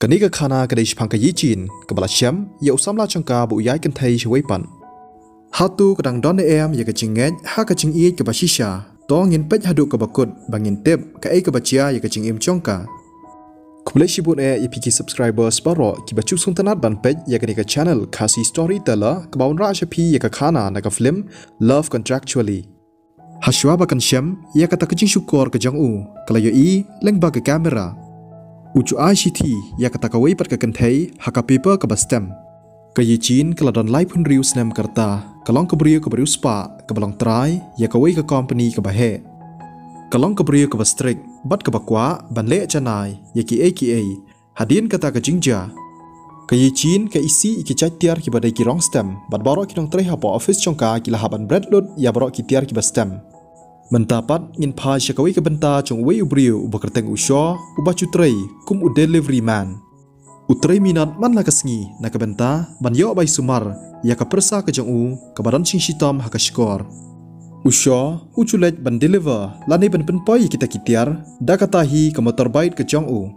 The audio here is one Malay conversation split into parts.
Kani ka khana ka deish phang ka yichin ka bala syam ya usamla changka bu yai kan thai shwai pan hatu kadang don em ya ka chingej ha ka ching i ka bashisha to ngin pej hadu ka bakut bangin tep ka ai ka bachia ya ka ching im chongka kuble shibun ya piki subscribers baro ki bachu suntanat ban pej ya ka channel khasi storyteller ka baun ra shapi ya ka khana na ka film Love Contractually hashwa ba kan syam ya ka ta ka ching syukur ka jang u kala yo i leng ba ka kamera Ucu ICT ya kata kawai pat kekentai haka paper ke bastem. Ke yicin kalau don live pun rius nem kerta. Kalong keberiu spa ke balong try ya kawai ke company ke bahe. Kalong keberiu ke bastrik bat ke bakwa ban le canai ya ki hadin kata ke jingja. Ke yicin ke isi iki tiar ki badai ki rong stem bat borok ki dong try hapa office chongka ki lahaban breadload ya borok ki tiar ki bastem. Mentapat ngin pa syakawi ke benta chong wei ubriu ubakerteng usyo ubacu tray kum u delivery man. Utray minat man la kasngi na ke benta ban yo bai sumar ya ka persa ke jong u ke badan sing shitam ha ka skor. Usyo uculet ban deliver lani ban penpoi kita kitiar da katahi ke motor bait ke jong u.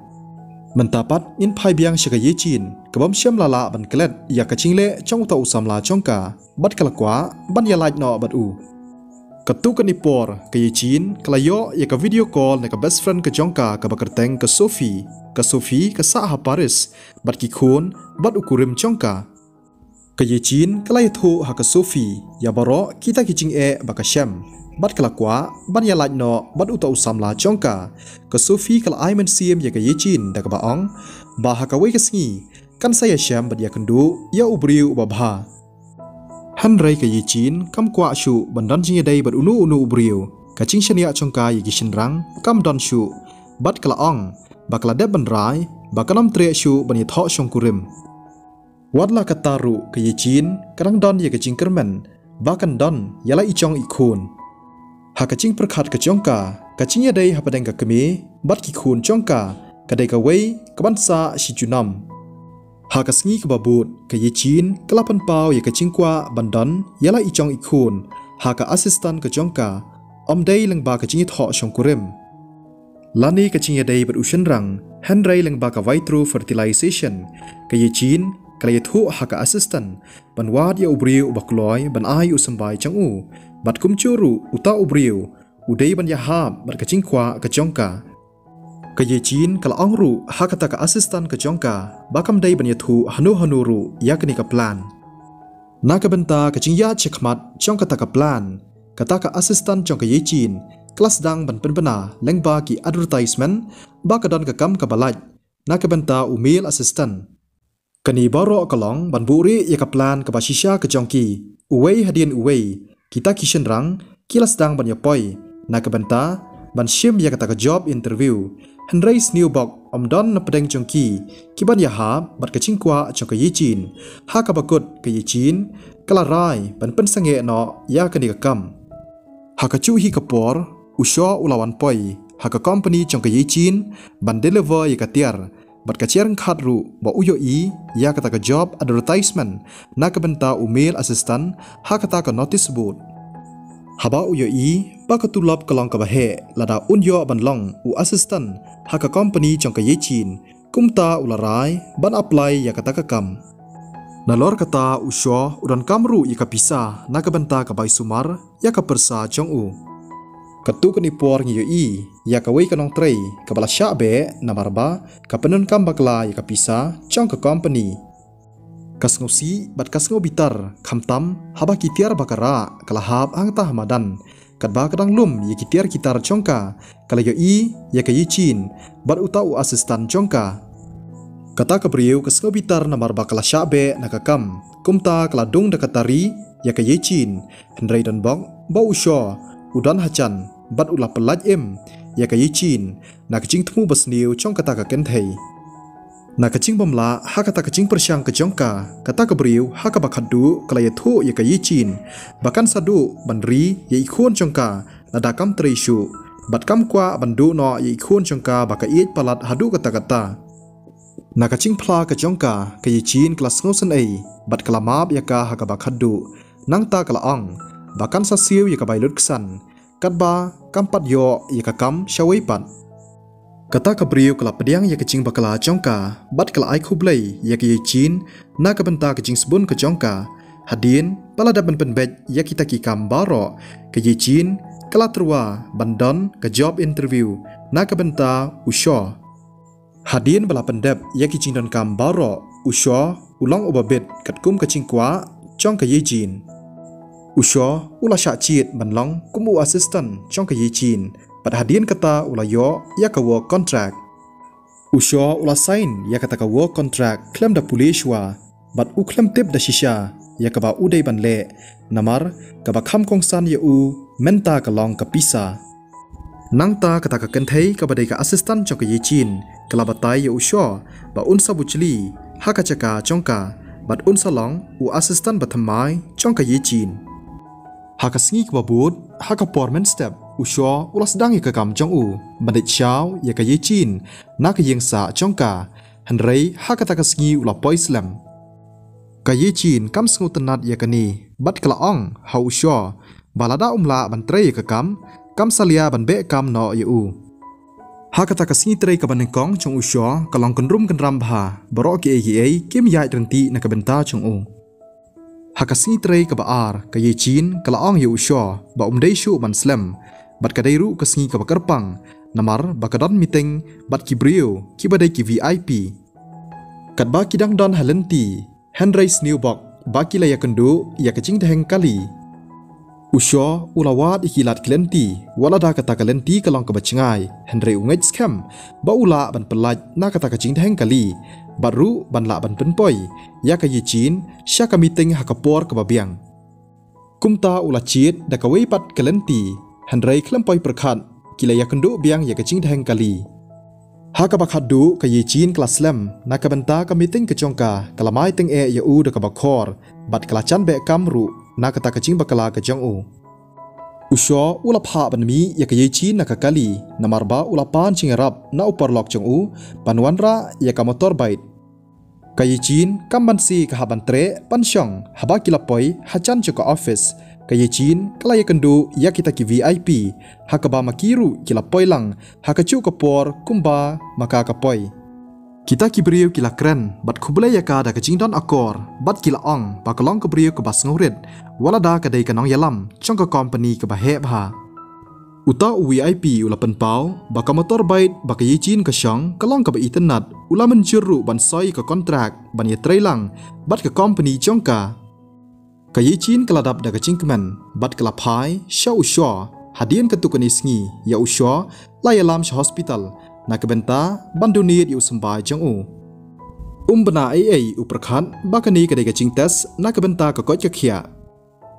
Mentapat ngin pai biang syaka yecin ke bam syam lala ban kelet ya ka cingle chong ta usamla chongka bat kalakwa ban ya like no bat u. Ketukan ipor ke yicin kelayo ya ke video call na ke best friend ke jongka ke bakerteng ke Sophie ke sah Paris bat ki khun bat ukurim jongka ke yicin kelai thu ha ke Sophie ya baro kita kicing baka syam bat kelakwa ban ya like no bat uta usamla jongka ke Sophie kala ai men sim ya ke yicin da ke baong ba ha ka wei ke sngi kan saya syam bat ya kendu ya ubriu babha Hanrai ke yicin kam kwa shu bandan jinge dai bat unu ubriu kacing shania chongka yi gishinrang kam don shu bat kalaong bakla deb banrai bakanam tre shu ban yitho shongkurim wadla kataru ke yicin karang don ye kacing kermen bakan don yala ichong ikhun ha kacing perkhat ke chongka kacing ya dai hapadeng ka kemi bat ki khun chongka kadai ka wei kabansa si junam Haka sengi ke babut ke yicin kelapan pau ya ke cingkwa bandan yala icong ikhun haka asistan ke jongka om day leng ba ke cingit ho shongkurim lani ke cingya day ber ushenrang Henry leng ba ka through fertilization ke yicin kala yathu haka asistan ban wad ya ubriu ubakloy ban ai usambai changu bat kumchuru uta ubriu udai ban ya hab bar ke cingkwa ke jongka ke yicin kala ongru hakata ka asistan ke jongka bakam dai ban yathu hanu ya kini ka plan na ka benta ke cingya chekmat jongka ta ka plan kata ka asistan jongka yicin kelas dang ban penbena lengba ki advertisement ba ka don ka kam ka balaj na ka benta umil asistan kani baro kalong ban buri ya ka plan ka basisha ke jongki uwei hadian uwei kita kishenrang kilas dang ban yapoi na ka benta ban shim ya kata ka job interview Henry Snewbok om don na pedeng jongki kiban ya hab bat ka cingkwa jongka yicin ha ka bakut ke yicin kala rai ban pensange no ya ka ni ka kam ha ka chu hi ka por usyo ulawan poi ha ka company jongka yicin ban deliver ya ka tiar bat ka chereng khatru ba uyo i ya kata ka job advertisement na ka benta umil assistant ha kata ka notice board Haba uyo i ba ka tulap kalong ka bahe lada unyo ban long u assistant haka company jongka yicin kumta ularai ban apply ya kata ka kam nalor kata usyo udan kamru ya ka pisa na ka benta ka bai sumar ya ka persa jong u katu ka nipor ngiyo i ya ka wei kanong tray ka bala sya be na marba ka penun kam bakla ya ka pisa jongka company kasngosi bat kasngo bitar khamtam haba kitiar bakara kalahab angta hamadan kadba kadang lum ye kitiar kitar chongka kala yo i ya ka yicin bat uta u asistan chongka kata ka priu kasngo bitar namar bakala syabe nakakam kumta kala dung dakatari ya ka yicin Henry dan bok ba usyo udan hacan bat ula pelaj ya ka yicin na kacing temu basniu chong kata ka kenthei na kacing bamla ha kata kacing persyang ke jongka kata ke beriu ha ka bakhadu kala yathu ya ka yicin bahkan sadu bandri ya ikhun jongka lada kam trishu bat kam kwa bandu no ya ikhun jongka baka iet palat hadu kata na kacing phla ke jongka ke yicin kelas ngosen ai bat kalamab ya ka ha ka bakhadu nang ta kala ong bahkan sasiu ya ka bailut ksan katba kampat yo ya ka kam shawai pat Kata kabriu kala pediang ya kecing bakala jongka, bat kala ai khublai ya ke Chin, na ka benta kecing sebun ke jongka. Hadin pala dapat penbet ya kita kikam baro ke Chin kala terwa bandon ke job interview na ka benta usho. Hadin bala pendep ya kecing don kam baro usho ulang obabet katkum kecing kwa jong ke Chin. Usho ula syak cit banlong kumu assistant jong ke Chin. Pada hadian kata ula yo ya ka work contract. Usho ula sign ya kata ka work contract klem da pulishwa, bat u klem tip da shisha ya ka ba udai ban le, namar ka ba kham kongsan ya u menta ka long ka pisa. Nang ta kata ka kenthei ka badai ka assistant jong ka Chin, kala batai ya usho ba unsa buchli ha ka chaka jongka, bat unsa long u assistant bathamai jong ka Chin. Ha ka sngi ka babut ha ka porman step usho ula sedang ya kam jong u bandit xiao ya ka Chin na ka yeng sa jongka hanrei ha kata ka sngi ula poislam ka Chin kam sngu tenat ya ka ni bat kala ong ha usho balada umla ban tre ya ka kam salia ban be kam no ya u ha kata ka sngi tre ka ban kong jong usho kalong kenrum kenram bha baro ki kim ya renti na ka benta jong u Hakasngi tray ka baar ka Chin kala ong ya usho ba umdai shu ban slam bat kadairu kasngi ka bakarpang namar bakadon meeting bat kibrio kibadai ki VIP kat ba kidang don halenti Henry Snewbok ba kila ya kendu ya kacing deheng kali usho ulawat ikilat klenti wala da kata kalenti kalong ka bacngai Henry ungej scam ba ula ban pelaj na kata kacing deheng kali baru ban la ban penpoi ya ka Chin sya ka meeting hakapor ka babiang kumta ula chit da ka weipat kalenti Henry klempoi perkhat kila ya kendu biang ya kacing deheng kali ha ka bakhadu ka Chin kelas slam na ka benta ka meeting ka jongka kalamai teng e ya u da ka bakhor bat kelachan be kamru na kata kacing bakala ka jong u usho ula pha ban mi ya ka Chin na ka kali namar ba ula pan chingarap na uparlok jong u panwanra ya ka motor bike ka Chin kam ban si ka haban tre pansyong haba kilapoi hachan ka office ka Chin kala ya kendu ya kita ki VIP hakaba makiru kilapoi lang hakachu ka por kumba maka kapoi kita kibriu kila kren bat khubule ya ka da kacing don akor bat kila ong ba kalong kibriu ka bas ngorit wala da ka dei kanong yalam chong ka company ka ba he bha uta VIP ula penpau ba ka motor bike ba ka Chin ka syong kalong ka ba internet ula menjuru ban soi ka kontrak ban ya trailang bat ka company chongka ka Chin kaladap da kacing kemen bat kala phai sha usho hadian ka tukani sngi ya usho la yalam sha hospital na kebenta bandunit yu sembai jong u bena ai uprakhat bakani ka dei kacing tes na kebenta ka kot ka khia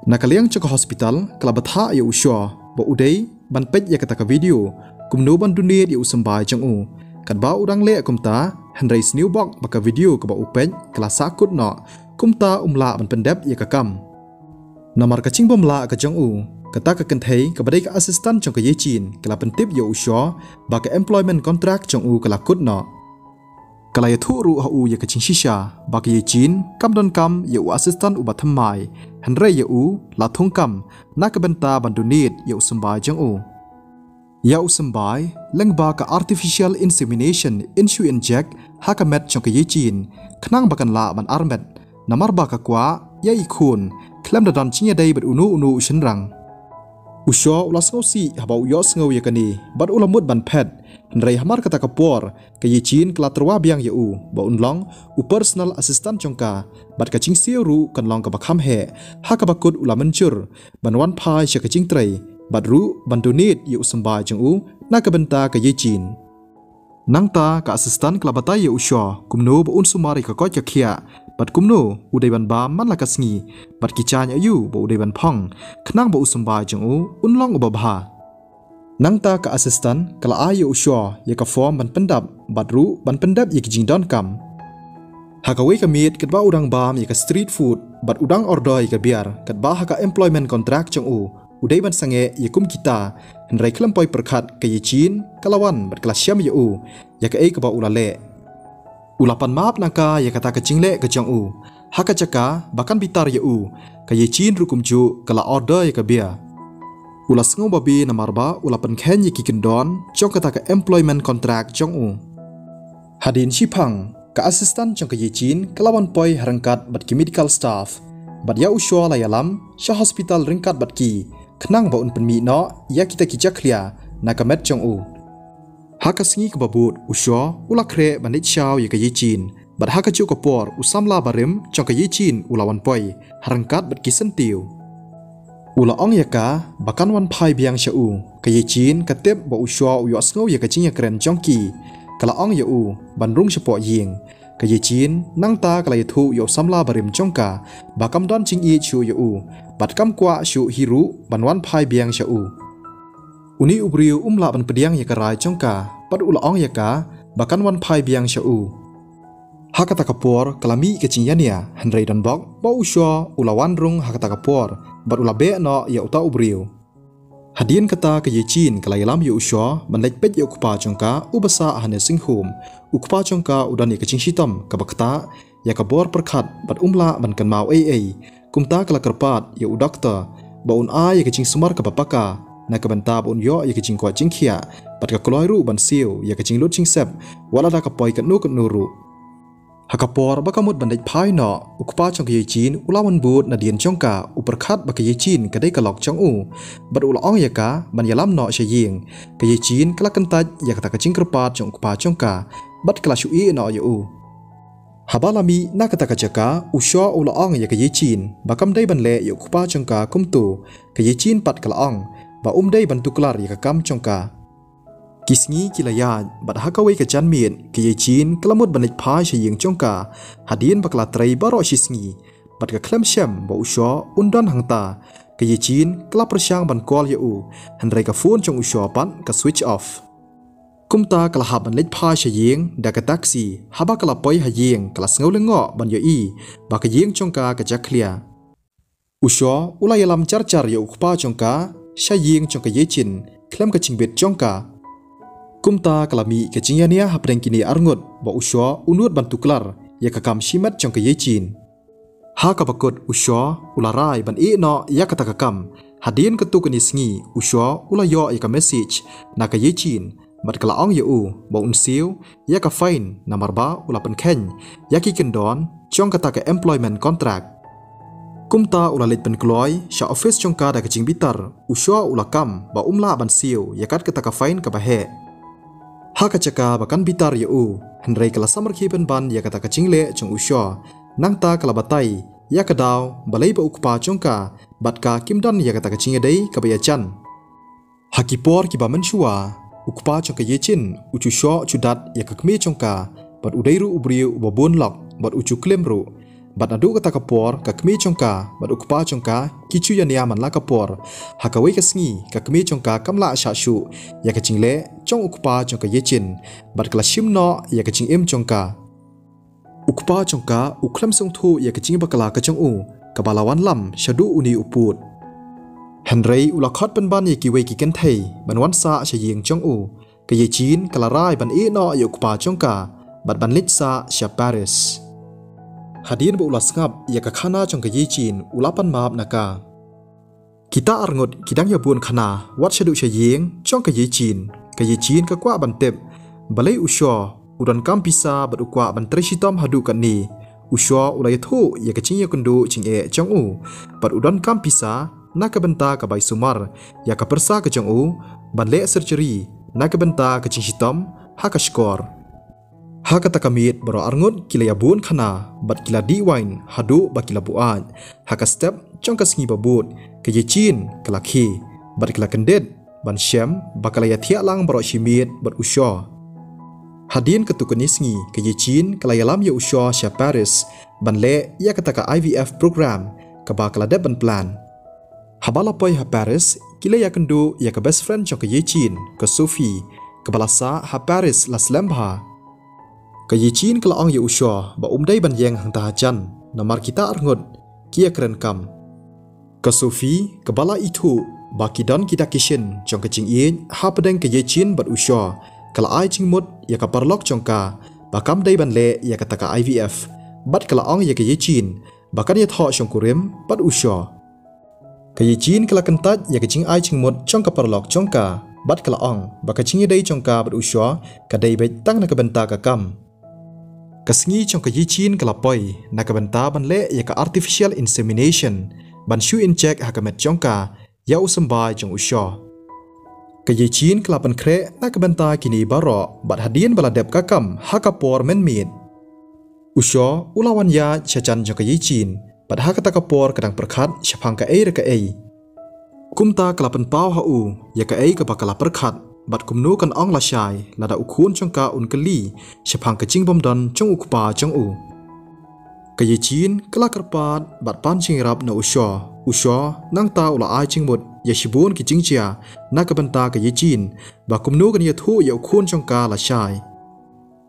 na kaliang chaka hospital kalabatha yu usho ba udai ban pej ya kata ka video kumno bandunit yu sembai jong u kat ba udang le kumta Henry Snewbok ba ka video ka ba upej kala sakut no kumta umla ban pendep ya ka kam namar kacing bomla ka jong u kata ka kenthei ka badai ka assistant jong ka Chin kala pentip ya usho ba ka employment contract jong u kala kut no kala ya thu ru ha u ya kacing shisha ba ka Chin kam don kam ya u assistant u ba thamai Henry ya u la thong kam na ka benta bandunit ya u sembai jong u ya u sembai leng ba ka artificial insemination insu inject ha ka met jong ka Chin khnang bakan la ban armet namar ba ka kwa ya ikhun klem da don chinya dei ber unu shenrang usho ula sngosi haba uyo sngo ya kani bat ulamut ban pet Henry hamar kata kapor ka Chin kala terwa biang ya u ba unlong u personal assistant jongka bat kacing siru kan long ka bakham he ha ka bakut ula mencur ban wan phai sha kacing trei bat ru bandunit ya usamba jong u na ka benta ka Chin nangta ka assistant kala batai ya usho kumno ba un sumari ka kot ka khia bat kumno udai ban ba man la kasngi bat kichanya yu ba udai ban phong khnang ba usamba jong u unlong u ba bha nangta ka assistant kala ayu usho ya ka form ban pendap bat ru ban pendap ya kijing don kam hakawe ka meet kat ba udang bam ya ka street food bat udang order ya ka biar kat ba ka employment contract jong u udai ban sange ya kum kita Henry klempoi perkhat ka Chin kalawan bat kala syam ya u ya ka ka ba ulale ulapan map nangka ya kata kacing le ke jong u haka caka bahkan bitar ya u ka Chin rukum ju kala order ya ka bia Ulas ngau babi namarba ula penken yaki kendon jong kata ke employment contract jong u. Hadin Shipang ke asisten jong ke yicin kelawan poi harangkat bat ki medical staff bat ya usyo layalam sya hospital ringkat bat ki kenang ba un penmi no ya kita ki jaklia na kamet jong u. Haka singi ke babut usyo ula kre banit syau ya ke yicin bat haka ju kapor usamla barim jong ke yicin ulawan poi harangkat bat ki sentiu. Ula ong yaka bakan wan pai biang syau ke yicin katep ba usyo uyo asngau ya ke cinya keren jongki kala ong yau banrung sepo ying ke yicin nang ta kala yathu yo samla barim jongka bakam don cing i chu yau bat kam kwa shu hiru banwan pai biang syau. Uni ubriu umla ban pediang yaka rai jongka pat ula ong yaka bakan wan pai biang syau. Hakata kapor kalami ke cinyania Henry dan bok ba usyo ula wanrung hakata kapor bat ula be no ya uta ubriu. Hadin kata ke yicin kala yalam ya usyo banlek pet ya ukpa jongka ubasa ahane singhum ukpa jongka udan ya kecing sitam kabakta ya kabor perkat bat umla ban kan mau kumta kala kerpat ya udakta ba un a ya kecing sumar kabapaka na kabanta ba un yo ya kecing kwa jingkhia bat ka kloiru ban siu ya kecing lut cingsep wala da kapoi katnu katnuru. Hakapor bakamut bandai pai no ukpa jong ke yicin ulawan but na dien jongka uperkat ba ke yicin kadai kalok jong u bat ula ong yaka ban yalam no syaying ke yicin kala kentaj ya kata kecing kerpat jong ukpa jongka bat kala syui no ya u. Habalami na kata kajaka usyo ula ong ya ke yicin bakam dai ban le ya ukpa jongka kumtu ke yicin pat kala ong ba dai bantu kelar ya kam jongka. Kisngi kilaya bat hakawai ke janmit ke yicin kelamut banit pai syaying jongka hadin bakla trai baro sisngi bat ka klem syam ba usyo undan hangta ke yicin kela persyang ban kol yau handrai ka phone jong usyo pat ka switch off. Kumta kala hab banit pai syaying da ka taxi haba kala poi haying kala sngau lengo ban yo i ba ka ying jongka ka jaklia. Usyo ulai alam car-car ya ukpa jongka syaying jongka yicin klem ka cingbet jongka. Kumta kalami ke cinyania hapreng kini arngut ba usyo unut bantu kelar ya kakam shimat jong ke yicin. Ha kabakut usyo ularai ban no ya kata kakam hadin ketu keni sngi usyo ulayo ya ka message na ke yicin bat kala ong yau ba unsiu ya ka fine namar ba ula penken ya ki kendon jong kata ke employment contract. Kumta ulalit penkloi sya office jong ka da kecing bitar usyo ulakam ba umla ban siu ya kat kata ka fine ka bahe. Haka caka bakan bitar yau Henry kala samar kipen ban ya kata kecing le jong usyo nang ta kala batai ya kadau balai ba ukpa jongka bat ka kimdan ya kata kecing dei kabaya chan. Hakipor ki ba menshua ukpa jongka yecin ucu syo cudat ya kakmi jongka bat udairu ubriu babon lok bat ucu klemru bat adu kata kapor kakmi jongka bat ukpa jongka kicu ya niaman la kapor hakawai kasngi kakmi jongka kamla syashu ya kecing le jong ukpa jongka yecin bat kala shimno ya kecing im jongka. Ukpa jongka uklam songthu ya kecing bakala kecong u kabalawan lam syadu uni uput. Henry ulakhot ban ya kiwei ki kenthei ban wansa syaying jong u ke yecin kala rai ban no ya ukpa jongka bat ban litsa sya Paris. Hadin ba ulas ngap ya ka khana jong ke yicin ulapan map naka. Kita arngut kidang ya bun khana wat syadu syaying jong ke yicin ka kwa ban tep balai usyo udan kam pisa bat ukwa ban tresitom hadu kan ni usyo ulai thu ya kecing ya kundu cing e jong u bat udan kam pisa na ka benta ka bai sumar ya ka persa ka jong u ban le surgery na ka benta ka cing sitom ha ka skor. Ha kata kamit baro arngut kila ya bun khana bat kila diwain hadu ba kila buat ha ka step jong ka sngi babut ke yicin kala khi bat kila kendet ban syam bakala ya thia lang baro shimit bat usyo. Hadin ketukani sngi ke yicin kala yalam ya usyo sya Paris ban le ya kata ka IVF program ka bakala de ban plan. Habala poi ha Paris kila ya kendu ya ka best friend jong ke yicin ke Sophie ke balasa ha Paris las lembha. Ke yicin kala ong ya usyo ba dai ban yeng hang tahajan namar kita arngut kia keren kam. Ke Sophie ke bala itu baki dan kita kishin jong ke cing in ha pedeng ke yecin bat usyo kala ai cing mut ya ka parlok jongka bakam dai ban le ya kata ka IVF bat kala ong ya ke yecin bakan ya tho jong kurim bat usyo. Kaya Jin kala kentat ya kecing ai cingmut cong kaparlok congka bat kala ong baka cingi dai congka berusya kadai bet tang na kabenta ka kam. Kasngi congka Jin kala poi na kabenta ban le ya ka artificial insemination ban shu inject ha kamet congka ya usambai cong usya. Kaya Jin kala pan kre na kabenta kini baro bat hadian baladep ka kam ha kapor men mit. Usya ulawan ya chacan congka Jin bat ha kata kapor kadang perkhat syapang ka ai ka ai. Kumta kalapan pau hau ya ka ai ka bakala perkhat bat kumnu kan ong la syai lada ukun congka un keli syapang ka cing bomdon cong ukpa cong u. Kaya Jin kala kerpat bat pan cing rap na usya nang ta ula ai cing mut ya shibun ki cing chia na ka benta kaya Jin ba kumnu kan ya thu ya ukun congka la syai.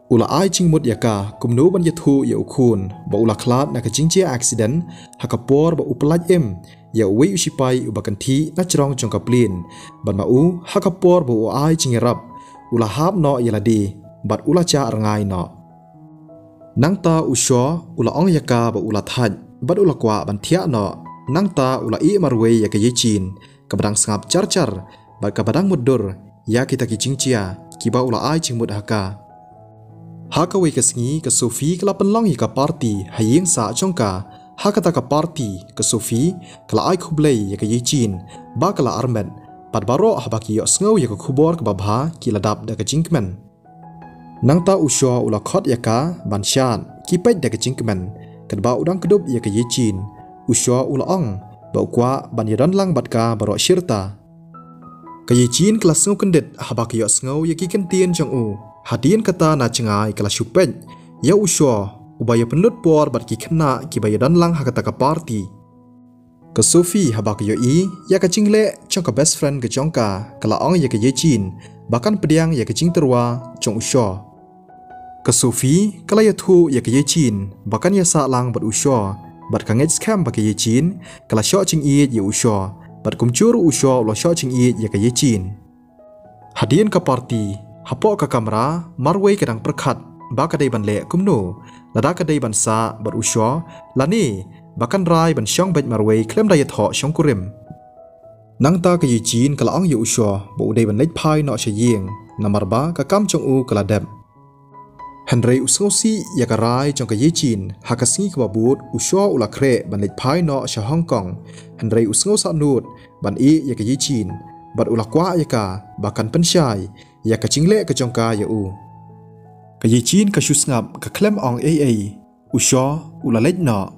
Ula ai cing mut ya ka kumnu ban ya thu ya ukun ba ula klat na ka cing chia accident hakapor ba upelaj ya wei usipai ubakan thi na cerong congka plin ban mau hakapor bo ai cingirap ula hap no yaladi bat ula cha rangai no nang ta usyo ula ong yaka ba ula thaj bat ula kwa ban thia no nang ta ula i marwei ya ka Jin kabadang sangap char bat kabadang mudur ya kita ki cingcia kiba ula ai cingmut haka wei kasngi ka Sophie kala penlong ka party haying sa congka ha kata ka party ke Sophie kala ai khublei ya ka Jin ba kala armet pat baro ha baki yo sngo ya ka khubor ka babha ki ladap da ka jingkmen nang ta usyo ula khot ya ka ban shan ki pet da ka jingkmen kan ba udang kedup ya ka Jin usyo ula ong ba kwa ban yadan lang bat ka baro shirta ka Jin kala sngo kendet ha baki yo sngo ya ki kentien jong u hadien kata na cengai kala shupet ya usyo ubaya penlut por bat ki khna ki baya dan lang hakata ka party ka Sophie habak yo i ya ka cingle chong ka best friend ke jongka kala ong ya ka Jin bahkan pediang ya ka cing terwa chong usyo ka Sophie kala ya thu ya ka Jin bahkan ya sa lang bat usyo bat ka ngej scam ba ka Jin kala syo cing i ya usyo bat kumcur usyo lo syo cing i ya ka Jin hadien ka party hapo ka kamera marwei kadang perkhat ba kadai ban le kumno lada kadai ban sa bar usyo lani bahkan rai ban syong bet marwei klem daya tho syong kurim nang ta ka Jin kala ong yu usyo bo udai ban leit phai no syeng namar ba ka kam chong u kala dep Henry usngosi ya ka rai chong ka Jin hakasngi ka babut usyo ula kre ban leit phai no sya Hong Kong Henry usngosa nut ban i ya ka Jin bat ula kwa ya ka bahkan pensyai ya ka cingle ka chongka ya u ka Jin ka syusngap ka klem ong usyo ula lej no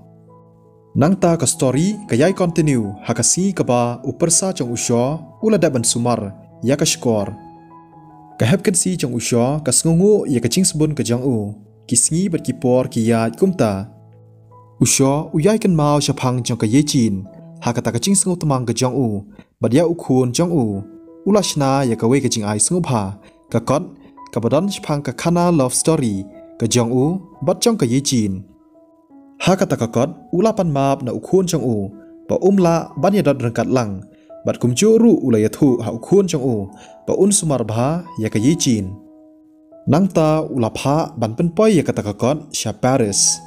nang ta ka story ka yai continue hakasi ka ba upersa chong usyo ula daban sumar ya ka skor ka hepken si chong usyo ka sngungu ya ka cingsbun ka jong u kisngi bat ki por ki ya kumta usyo uyai kan mau syapang chong ka Jin hakata ka cingsngu tamang ka jong u bat ya ukhun jong u ula shna ya ka wei ka cing ai sngu pha ka kot kabadon syapang ka kana love story ka jong u bat chong ka Jin ha kata ka kot ula pan map na ukhun chong u ba umla ban ya dot rengkat lang bat kumcu ru ula ya thu ha ukhun chong u ba un sumar bha ya ka Jin nang ta ula pha ban pen poi ya kata ka kot sha Paris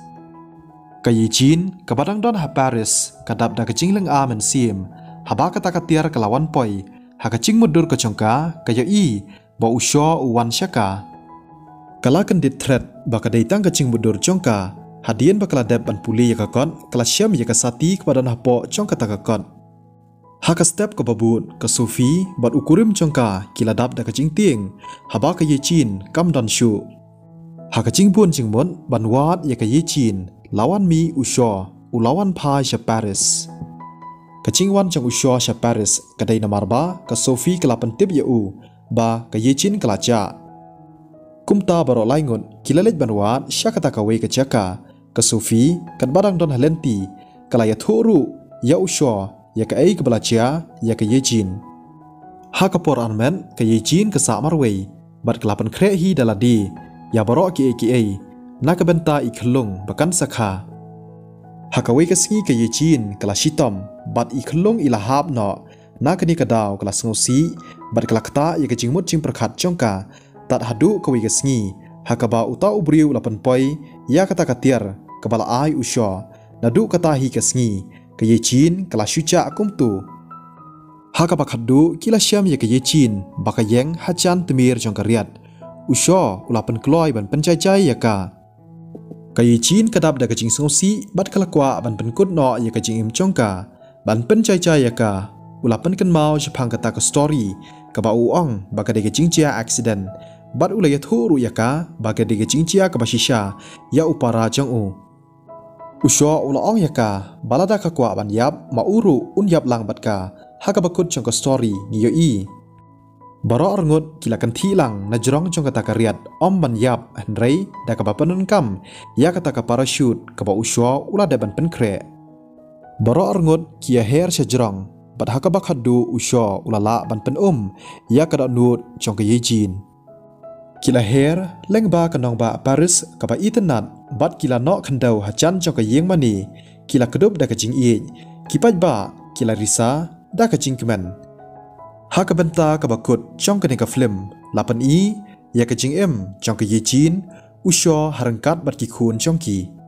ka Jin kabadang don ha Paris kadap da ka jingleng a men sim ha ba kata ka tiar ka lawan poi ha ka cing mudur ka chongka ka yo i ba usyo uwan syaka kala kan dit threat ba ka dei tang ka cing mudur chongka hadien ba kala dep ban puli ya ka kon kala syam ya ka sati kepada nahpo chong kata ka kon ha ka step ka babut ka Sophie bat ukurim chongka kila dap da ka cing ting ha ba ka Jin kam dan shu ha ka cing bun cing mon ban wat ya ka Jin lawan mi usyo ulawan phai sha Paris ka cing wan chong usyo sha Paris ka dei namar ba ka Sophie kala pen tip ya u ba ka Jin kala cha kumta baro laingun kilalet banwat sya kata ka wei ka chaka ka Sophie kan barang don halenti kala ya thuru ya usyo ya ka ai ka balacia ya ka Jin ha ka por armen ka Jin ka sa marwei bat kelapan kre hi daladi ya baro ki ai na ka benta ikhlung bakan sakha ha ka wei ka singi ka Jin kala shitom bat ikhlung ilahap no na ka ni ka daw kala sngosi bat kala kata ya ka jingmut jing perkhat chongka tat hadu ka wei ka singi ha ka ba uta ubriu lapan poi ya kata katiar kabala ai usyo nadu kata hi ka singi ka Jin kala syuca kumtu Haka bakhadu kila syam ya ke Yechin baka yeng hajan temir jong kariat. Usho ulapan kloy ban pencai-cai ya ka. Yechin kadap da kajing songsi bat kalakwa ban penkut no ya kajing im jongka ban pencai-cai ya ka. Ulapan kan mau jepang kata ke story ka ba uong baka de kajing cia accident. Bat ulaya thuru ya ka baka de kajing cia ka ba shisha ya upara jong u. Usho ulaong ya ka balada ka kwa ban yap mauru un yap lang bat ka haka bakut jong ka story ni yo i. Baro arngut kila kan thilang na jrong jong kata kariat om ban yap henrei da ka ba panun kam ya kata ka parachute ka ba usho ula da ban penkre. Baro arngut kia her sya jrong bat haka bakhadu usho ula la ban pen ya kada nut jong ka Yechin. Kila her leng ba kanong ba Paris ka ba internet bat kila no khandau hajan jong ka yeng mani kila kedup da ka jing i kipaj ba kila risa da ka jing kemen. Haka benta ka bakut jong ka ka film lapan i ya ka jing jong ka Yechin usho harangkat bat ki khun jong ki.